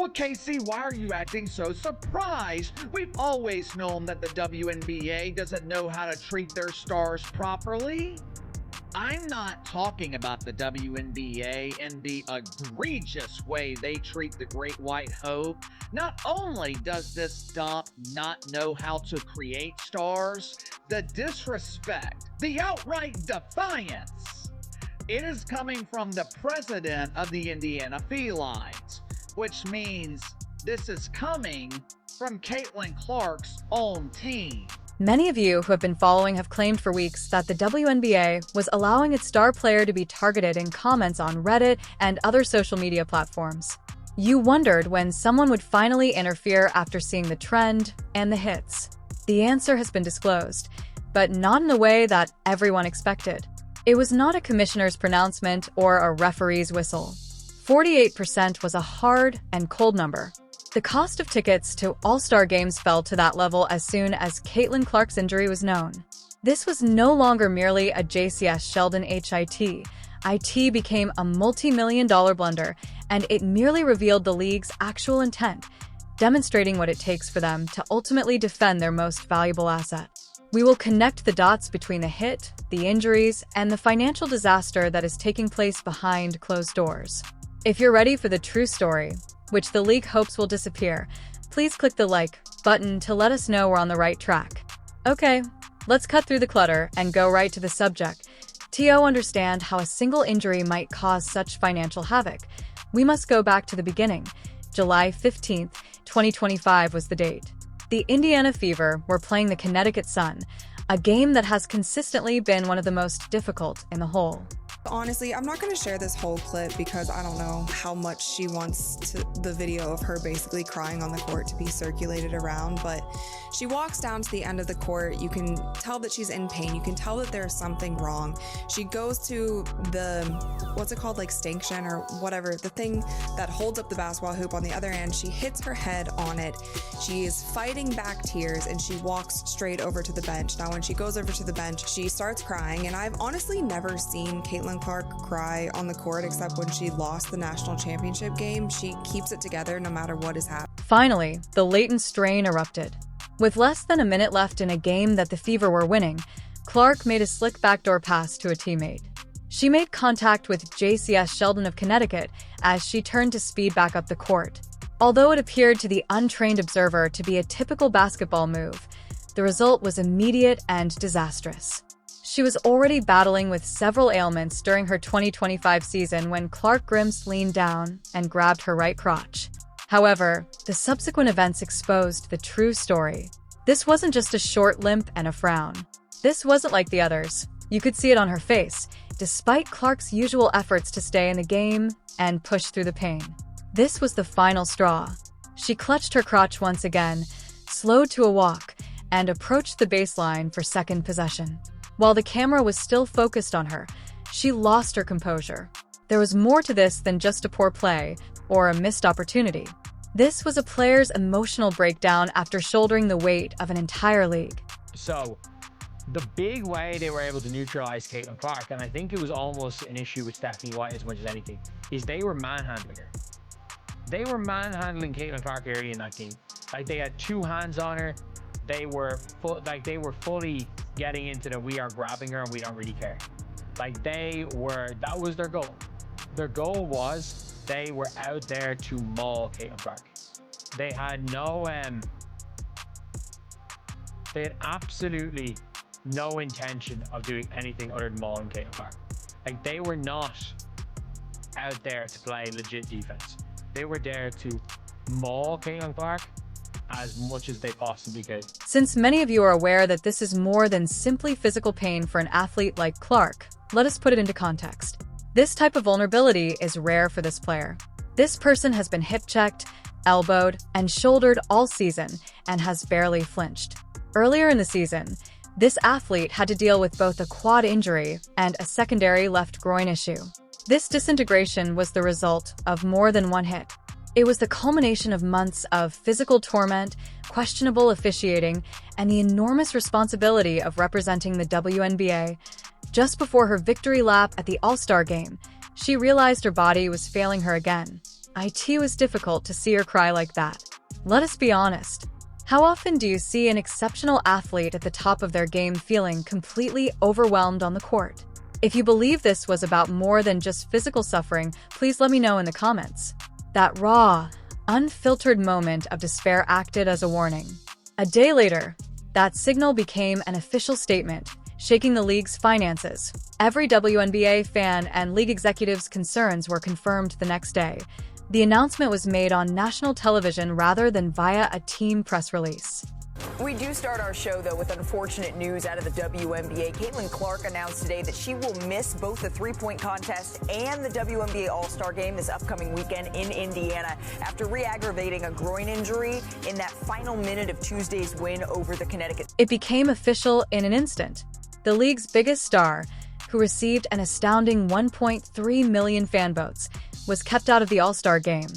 Well, Casey, why are you acting so surprised? We've always known that the WNBA doesn't know how to treat their stars properly. I'm not talking about the WNBA and the egregious way they treat the Great White Hope. Not only does this stomp not know how to create stars, the disrespect, the outright defiance, it is coming from the president of the Indiana Felines, which means this is coming from Caitlin Clark's own team. Many of you who have been following have claimed for weeks that the WNBA was allowing its star player to be targeted in comments on Reddit and other social media platforms. You wondered when someone would finally interfere after seeing the trend and the hits. The answer has been disclosed, but not in the way that everyone expected. It was not a commissioner's pronouncement or a referee's whistle. 48% was a hard and cold number. The cost of tickets to All-Star games fell to that level as soon as Caitlin Clark's injury was known. This was no longer merely a Jacy Sheldon hit. It became a multi-million-dollar blunder, and it merely revealed the league's actual intent, demonstrating what it takes for them to ultimately defend their most valuable asset. We will connect the dots between the hit, the injuries, and the financial disaster that is taking place behind closed doors. If you're ready for the true story, which the league hopes will disappear, please click the like button to let us know we're on the right track. Okay, let's cut through the clutter and go right to the subject. To understand how a single injury might cause such financial havoc, we must go back to the beginning. July 15th, 2025 was the date. The Indiana Fever were playing the Connecticut Sun, a game that has consistently been one of the most difficult in the whole. Honestly, I'm not going to share this whole clip because I don't know how much she wants the video of her basically crying on the court to be circulated around, but she walks down to the end of the court. You can tell that she's in pain. You can tell that there's something wrong. She goes to the, what's it called, like stanchion or whatever, the thing that holds up the basketball hoop on the other end. She hits her head on it. She is fighting back tears and she walks straight over to the bench. Now, when she goes over to the bench, she starts crying, and I've honestly never seen Caitlin Clark cry on the court except when she lost the national championship game. She keeps it together no matter what is happening. Finally, the latent strain erupted. With less than a minute left in a game that the Fever were winning, Clark made a slick backdoor pass to a teammate. She made contact with Jacy Sheldon of Connecticut as she turned to speed back up the court. Although it appeared to the untrained observer to be a typical basketball move, the result was immediate and disastrous. She was already battling with several ailments during her 2025 season when Clark Grimps leaned down and grabbed her right crotch. However, the subsequent events exposed the true story. This wasn't just a short limp and a frown. This wasn't like the others. You could see it on her face, despite Clark's usual efforts to stay in the game and push through the pain. This was the final straw. She clutched her crotch once again, slowed to a walk, and approached the baseline for second possession. While the camera was still focused on her, she lost her composure. There was more to this than just a poor play or a missed opportunity. This was a player's emotional breakdown after shouldering the weight of an entire league. So, the big way they were able to neutralize Caitlin Clark, and I think it was almost an issue with Stephanie White as much as anything, is they were manhandling her. They were manhandling Caitlin Clark early in that game. Like, they had two hands on her. They were fully getting into the we are grabbing her and we don't really care. Like, that was their goal. Their goal was they were out there to maul Caitlin Clark. They had they had absolutely no intention of doing anything other than mauling Caitlin Clark. Like, they were not out there to play legit defense. They were there to maul Caitlin Clark as much as they possibly could. Since many of you are aware that this is more than simply physical pain for an athlete like Clark, let us put it into context. This type of vulnerability is rare for this player. This person has been hip-checked, elbowed, and shouldered all season and has barely flinched. Earlier in the season, this athlete had to deal with both a quad injury and a secondary left groin issue. This disintegration was the result of more than one hit. It was the culmination of months of physical torment, questionable officiating, and the enormous responsibility of representing the WNBA. Just before her victory lap at the All-Star game, she realized her body was failing her again. It was difficult to see her cry like that. Let us be honest. How often do you see an exceptional athlete at the top of their game feeling completely overwhelmed on the court? If you believe this was about more than just physical suffering, please let me know in the comments. That raw, unfiltered moment of despair acted as a warning. A day later, that signal became an official statement, shaking the league's finances. Every WNBA fan and league executive's concerns were confirmed the next day. The announcement was made on national television rather than via a team press release. We do start our show, though, with unfortunate news out of the WNBA. Caitlin Clark announced today that she will miss both the three-point contest and the WNBA All-Star Game this upcoming weekend in Indiana after re-aggravating a groin injury in that final minute of Tuesday's win over the Connecticut. It became official in an instant. The league's biggest star, who received an astounding 1.3 million fan votes, was kept out of the All-Star Game.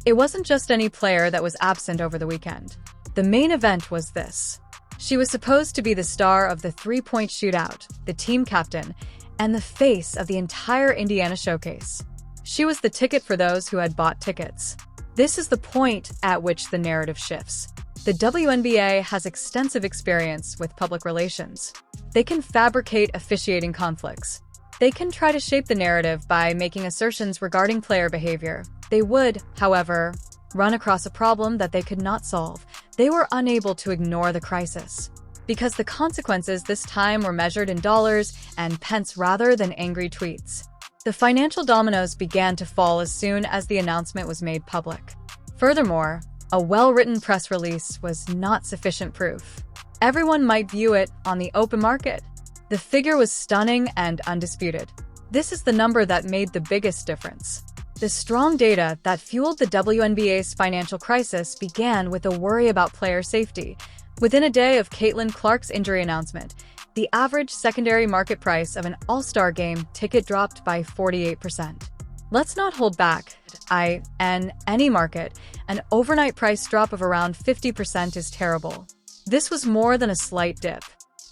It wasn't just any player that was absent over the weekend. The main event was this. She was supposed to be the star of the three-point shootout, the team captain, and the face of the entire Indiana showcase. She was the ticket for those who had bought tickets. This is the point at which the narrative shifts. The WNBA has extensive experience with public relations. They can fabricate officiating conflicts. They can try to shape the narrative by making assertions regarding player behavior. They would, however, run across a problem that they could not solve. They were unable to ignore the crisis, because the consequences this time were measured in dollars and pence rather than angry tweets. The financial dominoes began to fall as soon as the announcement was made public. Furthermore, a well-written press release was not sufficient proof. Everyone might view it on the open market. The figure was stunning and undisputed. This is the number that made the biggest difference. The strong data that fueled the WNBA's financial crisis began with a worry about player safety. Within a day of Caitlin Clark's injury announcement, the average secondary market price of an All-Star Game ticket dropped by 48%. Let's not hold back. In any market, an overnight price drop of around 50% is terrible. This was more than a slight dip.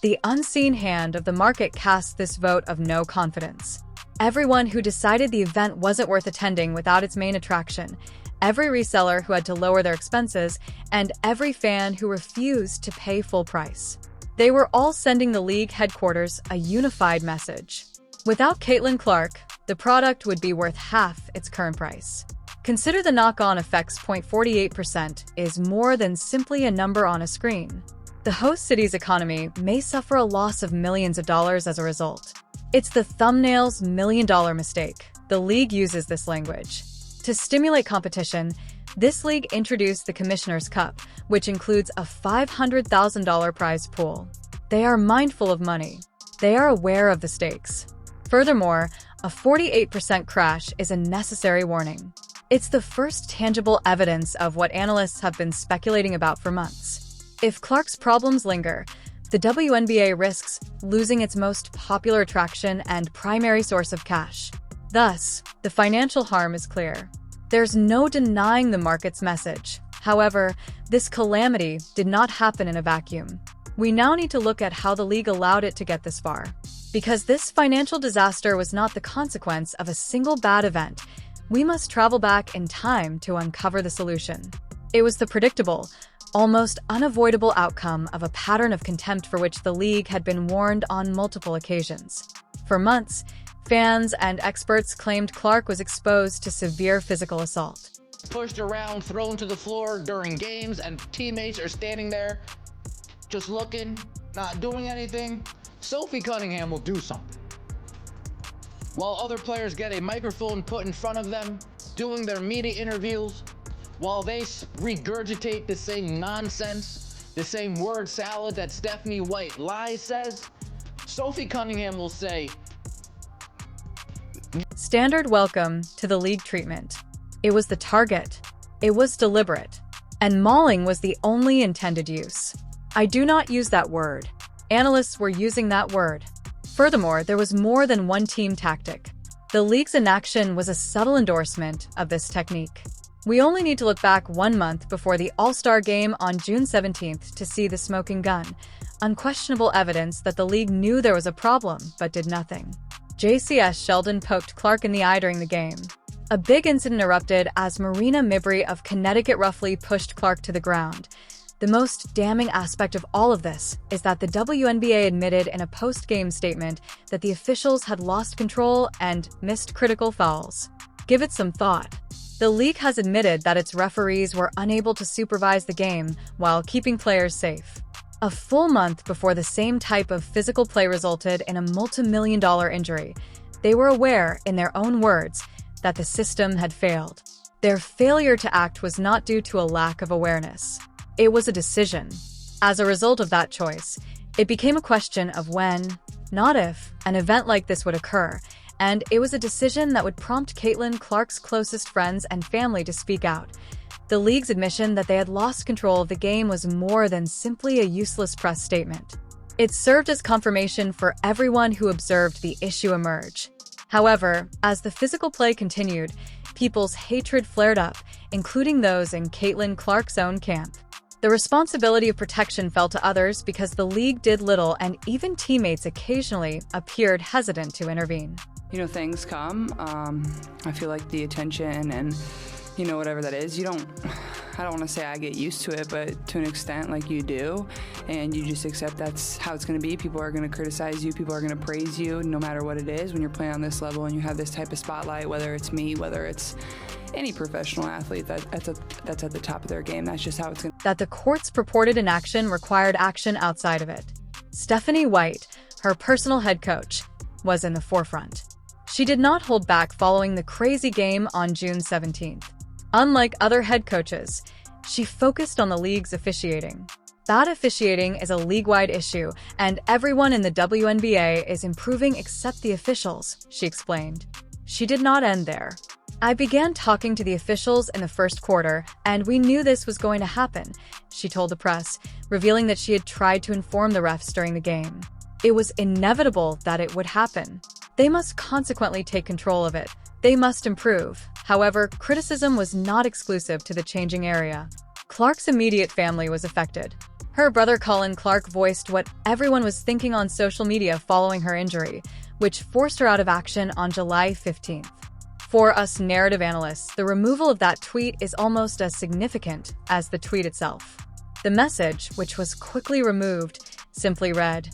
The unseen hand of the market cast this vote of no confidence. Everyone who decided the event wasn't worth attending without its main attraction, every reseller who had to lower their expenses, and every fan who refused to pay full price. They were all sending the league headquarters a unified message. Without Caitlin Clark, the product would be worth half its current price. Consider the knock-on effects. 48% is more than simply a number on a screen. The host city's economy may suffer a loss of millions of dollars as a result. It's the thumbnail's million-dollar mistake. The league uses this language. To stimulate competition, this league introduced the Commissioner's Cup, which includes a $500,000 prize pool. They are mindful of money. They are aware of the stakes. Furthermore, a 48% crash is a necessary warning. It's the first tangible evidence of what analysts have been speculating about for months. If Clark's problems linger, the WNBA risks losing its most popular attraction and primary source of cash. Thus, the financial harm is clear. There's no denying the market's message. However, this calamity did not happen in a vacuum. We now need to look at how the league allowed it to get this far. Because this financial disaster was not the consequence of a single bad event, we must travel back in time to uncover the solution. It was the predictable, almost unavoidable outcome of a pattern of contempt for which the league had been warned on multiple occasions. For months, fans and experts claimed Clark was exposed to severe physical assault. Pushed around, thrown to the floor during games, and teammates are standing there just looking, not doing anything. Sophie Cunningham will do something. While other players get a microphone put in front of them, doing their media interviews, while they regurgitate the same nonsense, the same word salad that Stephanie White lies says, Sophie Cunningham will say, Standard welcome to the league treatment. It was the target. It was deliberate. And mauling was the only intended use. I do not use that word. Analysts were using that word. Furthermore, there was more than one team tactic. The league's inaction was a subtle endorsement of this technique. We only need to look back 1 month before the All-Star Game on June 17th to see the smoking gun, unquestionable evidence that the league knew there was a problem but did nothing. Jacy Sheldon poked Clark in the eye during the game. A big incident erupted as Marina Mibry of Connecticut roughly pushed Clark to the ground. The most damning aspect of all of this is that the WNBA admitted in a post-game statement that the officials had lost control and missed critical fouls. Give it some thought. The league has admitted that its referees were unable to supervise the game while keeping players safe. A full month before the same type of physical play resulted in a multi-million-dollar injury, they were aware, in their own words, that the system had failed. Their failure to act was not due to a lack of awareness. It was a decision. As a result of that choice, it became a question of when, not if, an event like this would occur, and it was a decision that would prompt Caitlin Clark's closest friends and family to speak out. The league's admission that they had lost control of the game was more than simply a useless press statement. It served as confirmation for everyone who observed the issue emerge. However, as the physical play continued, people's hatred flared up, including those in Caitlin Clark's own camp. The responsibility of protection fell to others because the league did little and even teammates occasionally appeared hesitant to intervene. Things come. I feel like the attention and, whatever that is, I don't want to say I get used to it, but to an extent, like you do, and you just accept that's how it's going to be. People are going to criticize you. People are going to praise you, no matter what it is. When you're playing on this level and you have this type of spotlight, whether it's me, whether it's any professional athlete that's at the top of their game, that's just how it's going to be. That the court's purported inaction required action outside of it. Stephanie White, her personal head coach, was in the forefront. She did not hold back following the crazy game on June 17th. Unlike other head coaches, she focused on the league's officiating. Bad officiating is a league-wide issue, and everyone in the WNBA is improving except the officials, she explained. She did not end there. I began talking to the officials in the first quarter, and we knew this was going to happen, she told the press, revealing that she had tried to inform the refs during the game. It was inevitable that it would happen. They must consequently take control of it. They must improve. However, criticism was not exclusive to the changing area. Clark's immediate family was affected. Her brother Colin Clark voiced what everyone was thinking on social media following her injury, which forced her out of action on July 15th. For us narrative analysts, the removal of that tweet is almost as significant as the tweet itself. The message, which was quickly removed, simply read,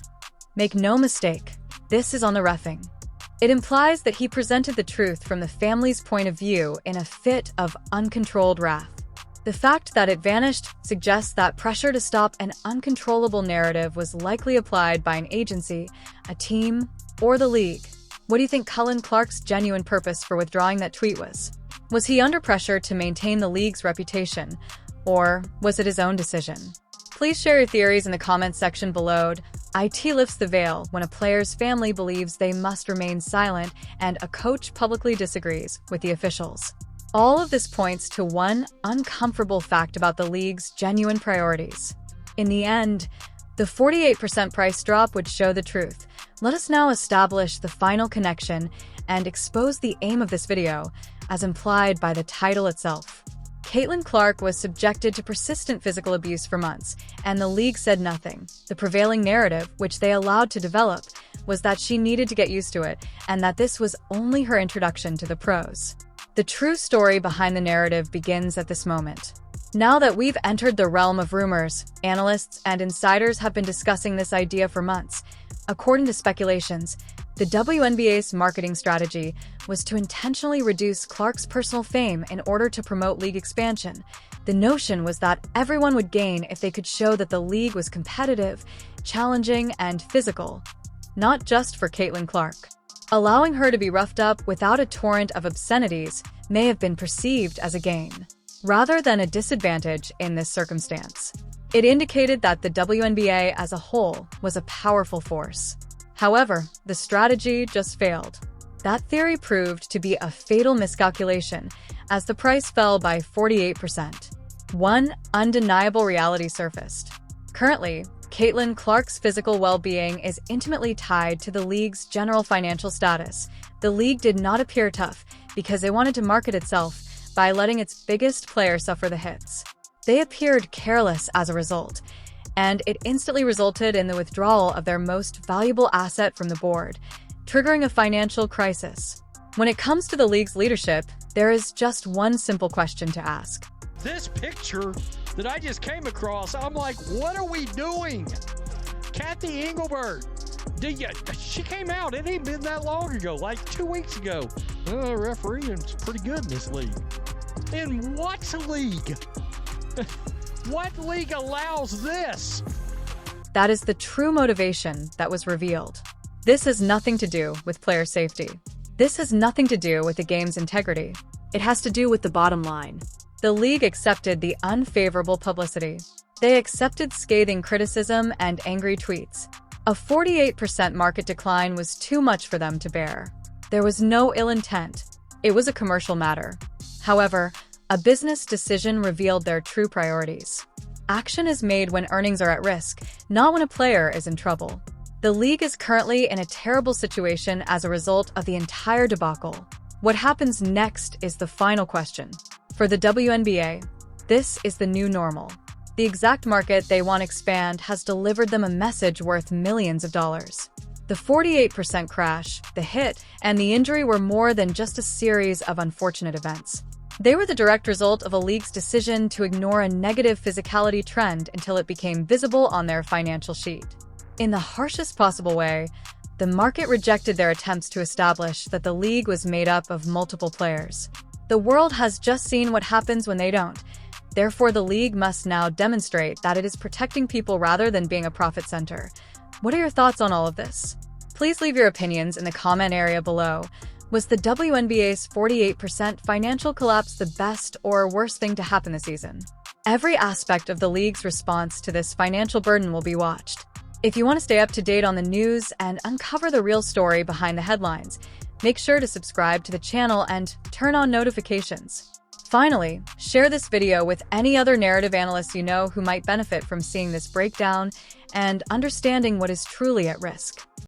"Make no mistake, this is on the reffing." It implies that he presented the truth from the family's point of view in a fit of uncontrolled wrath. The fact that it vanished suggests that pressure to stop an uncontrollable narrative was likely applied by an agency, a team, or the league. What do you think Colin Clark's genuine purpose for withdrawing that tweet was? Was he under pressure to maintain the league's reputation, or was it his own decision? Please share your theories in the comments section below. IT lifts the veil when a player's family believes they must remain silent and a coach publicly disagrees with the officials. All of this points to one uncomfortable fact about the league's genuine priorities. In the end, the 48% price drop would show the truth. Let us now establish the final connection and expose the aim of this video, as implied by the title itself. Caitlin Clark was subjected to persistent physical abuse for months, and the league said nothing. The prevailing narrative, which they allowed to develop, was that she needed to get used to it, and that this was only her introduction to the pros. The true story behind the narrative begins at this moment. Now that we've entered the realm of rumors, analysts and insiders have been discussing this idea for months. According to speculations, the WNBA's marketing strategy was to intentionally reduce Clark's personal fame in order to promote league expansion. The notion was that everyone would gain if they could show that the league was competitive, challenging, and physical. Not just for Caitlin Clark. Allowing her to be roughed up without a torrent of obscenities may have been perceived as a gain, rather than a disadvantage in this circumstance. It indicated that the WNBA as a whole was a powerful force. However, the strategy just failed. That theory proved to be a fatal miscalculation, as the price fell by 48%. One undeniable reality surfaced. Currently, Caitlin Clark's physical well-being is intimately tied to the league's general financial status. The league did not appear tough because it wanted to market itself by letting its biggest player suffer the hits. They appeared careless as a result, and it instantly resulted in the withdrawal of their most valuable asset from the board, triggering a financial crisis. When it comes to the league's leadership, there is just one simple question to ask. This picture that I just came across, I'm like, what are we doing? Kathy Engelbert, she came out, it ain't been that long ago, like 2 weeks ago. Refereeing's pretty good in this league. In what league? What league allows this? That is the true motivation that was revealed. This has nothing to do with player safety. This has nothing to do with the game's integrity. It has to do with the bottom line. The league accepted the unfavorable publicity. They accepted scathing criticism and angry tweets. A 48% market decline was too much for them to bear. There was no ill intent. It was a commercial matter. However, a business decision revealed their true priorities. Action is made when earnings are at risk, not when a player is in trouble. The league is currently in a terrible situation as a result of the entire debacle. What happens next is the final question. For the WNBA, this is the new normal. The exact market they want to expand has delivered them a message worth millions of dollars. The 48% crash, the hit, and the injury were more than just a series of unfortunate events. They were the direct result of a league's decision to ignore a negative physicality trend until it became visible on their financial sheet. In the harshest possible way, the market rejected their attempts to establish that the league was made up of multiple players. The world has just seen what happens when they don't. Therefore, the league must now demonstrate that it is protecting people rather than being a profit center. What are your thoughts on all of this? Please leave your opinions in the comment area below. Was the WNBA's 48% financial collapse the best or worst thing to happen this season? Every aspect of the league's response to this financial burden will be watched. If you want to stay up to date on the news and uncover the real story behind the headlines, make sure to subscribe to the channel and turn on notifications. Finally, share this video with any other narrative analysts you know who might benefit from seeing this breakdown and understanding what is truly at risk.